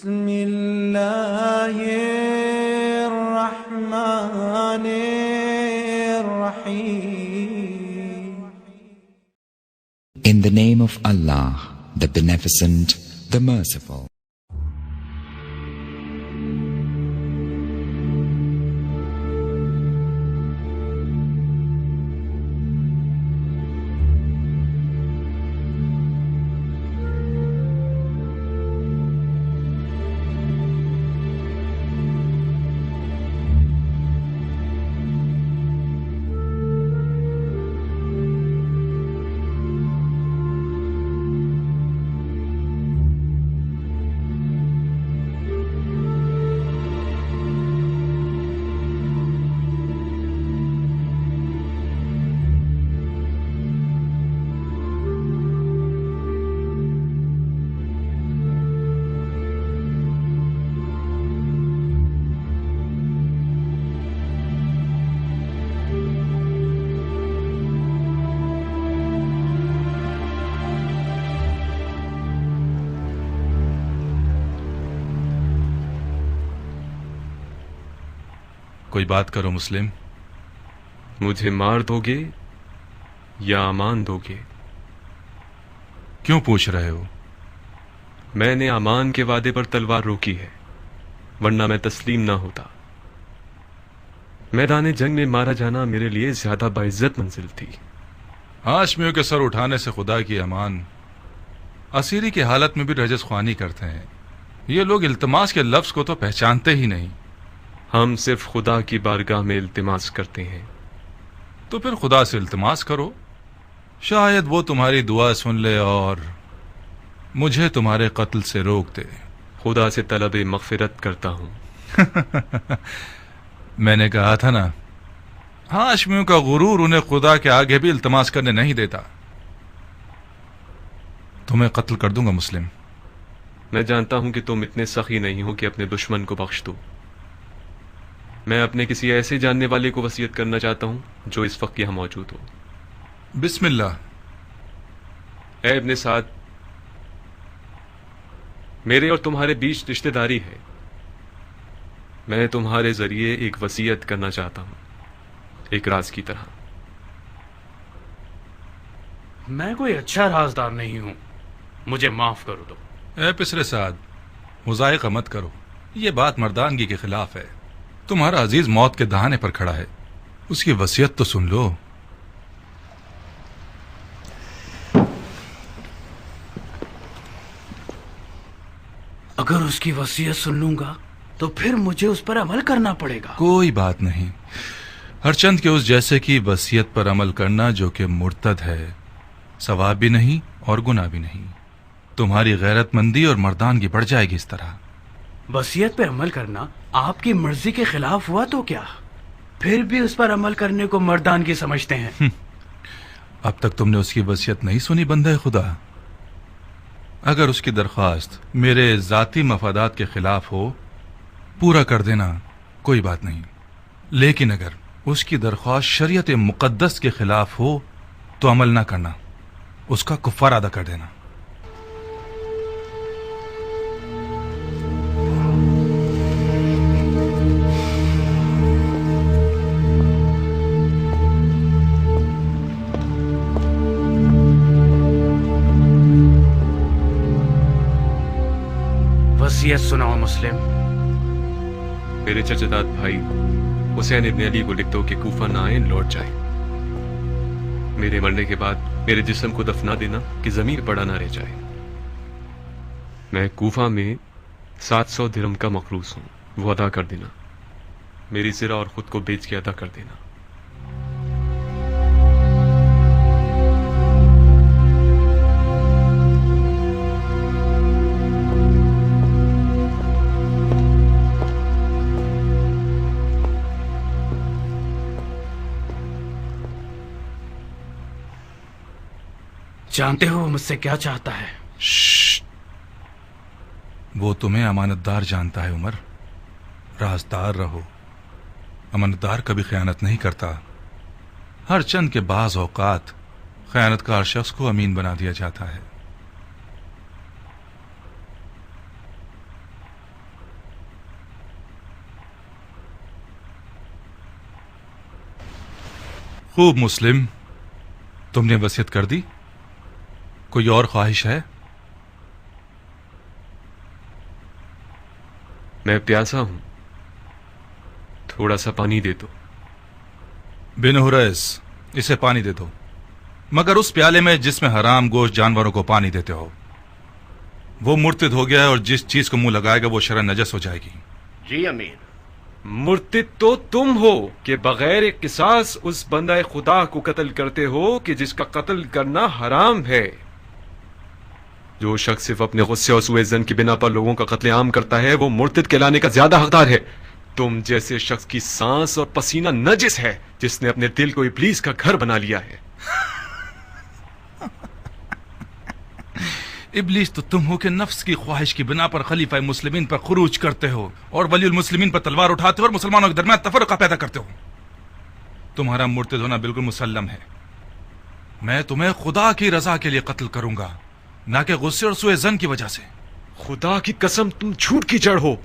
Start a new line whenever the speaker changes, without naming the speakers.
بسم الله الرحمن الرحيم.
In the name of Allah, the Beneficent, the Merciful.
کوئی بات کرو مسلم.
مجھے مار دو گے یا امان دو گے؟
کیوں پوچھ رہے ہو؟
میں نے امان کے وعدے پر تلوار روکی ہے، ورنہ میں تسلیم نہ ہوتا. میدان جنگ میں مارا جانا میرے لیے زیادہ باعزت منزل تھی.
ہاشمیوں کے سر اٹھانے سے خدا کی امان. اسیری کی حالت میں بھی رجس خوانی کرتے ہیں. یہ لوگ التماس کے لفظ کو تو پہچانتے ہی نہیں.
ہم صرف خدا کی بارگاہ میں التماس کرتے ہیں.
تو پھر خدا سے التماس کرو، شاید وہ تمہاری دعا سن لے اور مجھے تمہارے قتل سے روک دے.
خدا سے طلب مغفرت کرتا ہوں.
میں نے کہا تھا نا، ہاشمیوں کا غرور انہیں خدا کے آگے بھی التماس کرنے نہیں دیتا. تمہیں قتل کر دوں گا مسلم.
میں جانتا ہوں کہ تم اتنے سخی نہیں ہو کہ اپنے دشمن کو بخش دو. میں اپنے کسی ایسے جاننے والے کو وصیت کرنا چاہتا ہوں جو اس وقت یہاں موجود ہو.
بسم اللہ.
اے ابن سعد، میرے اور تمہارے بیچ رشتہ داری ہے. میں تمہارے ذریعے ایک وصیت کرنا چاہتا ہوں، ایک راز کی طرح.
میں کوئی اچھا رازدار نہیں ہوں، مجھے معاف کر دو.
اے پسر سعد، مضائقہ مت کرو. یہ بات مردانگی کے خلاف ہے. تمہارا عزیز موت کے دہانے پر کھڑا ہے، اس کی وصیت تو سن لو.
اگر اس کی وصیت سن لوں گا تو پھر مجھے اس پر عمل کرنا پڑے گا.
کوئی بات نہیں. ہر چند کے اس جیسے کی وصیت پر عمل کرنا جو کہ مرتد ہے، ثواب بھی نہیں اور گناہ بھی نہیں. تمہاری غیرت مندی اور مردانگی بڑھ جائے گی اس طرح.
وصیت پہ عمل کرنا آپ کی مرضی کے خلاف ہوا تو کیا؟ پھر بھی اس پر عمل کرنے کو مردانگی سمجھتے ہیں.
اب تک تم نے اس کی وصیت نہیں سنی بندہ خدا. اگر اس کی درخواست میرے ذاتی مفادات کے خلاف ہو، پورا کر دینا، کوئی بات نہیں. لیکن اگر اس کی درخواست شریعت مقدس کے خلاف ہو تو عمل نہ کرنا، اس کا کفارہ ادا کر دینا.
وصیت سناؤ مسلم.
میرے چچاداد بھائی حسین ابن علی کو لکھ دو کہ کوفہ نہ آئیں، لوٹ جائیں. میرے مرنے کے بعد میرے جسم کو دفنا دینا کہ زمین پڑا نہ رہ جائے. میں کوفہ میں 700 درہم کا مقروض ہوں، وہ ادا کر دینا. میری زرہ اور خود کو بیچ کے ادا کر دینا.
جانتے ہو وہ مجھ سے کیا چاہتا ہے؟
وہ تمہیں امانت دار جانتا ہے عمر. رازدار رہو. امانت دار کبھی خیانت نہیں کرتا. ہر چند کے بعض اوقات خیانت کار شخص کو امین بنا دیا جاتا ہے. خوب مسلم، تم نے وصیت کر دی، کوئی اور خواہش ہے؟
میں پیاسا ہوں، تھوڑا سا پانی دے دو۔
بن حریث، اسے پانی دے دو، مگر اس پیالے میں جس میں حرام گوشت جانوروں کو پانی دیتے ہو۔ وہ مرتد ہو گیا ہے اور جس چیز کو منہ لگائے گا وہ شرعاً نجس ہو جائے گی۔
جی امیر۔
مرتد تو تم ہو کہ بغیر قصاص اس بندہ خدا کو قتل کرتے ہو کہ جس کا قتل کرنا حرام ہے۔ جو شخص صرف اپنے غصے اور سوء ظن کی بنا پر لوگوں کا قتل عام کرتا ہے وہ مرتد کہلانے کا زیادہ حقدار ہے۔ تم جیسے شخص کی سانس اور پسینہ نجس ہے جس نے اپنے دل کو ابلیس کا گھر بنا لیا ہے۔
ابلیس تو تم ہو کہ نفس کی خواہش کی بنا پر خلیفہ مسلمین پر خروج کرتے ہو اور ولی المسلمین پر تلوار اٹھاتے ہو اور مسلمانوں کے درمیان تفرقہ پیدا کرتے ہو۔ تمہارا مرتد ہونا بالکل مسلم ہے۔ میں تمہیں خدا کی رضا کے لیے قتل کروں گا، نہ کہ غصے اور سوء ظن کی وجہ سے۔
خدا کی قسم تم جھوٹ کی جڑ ہو۔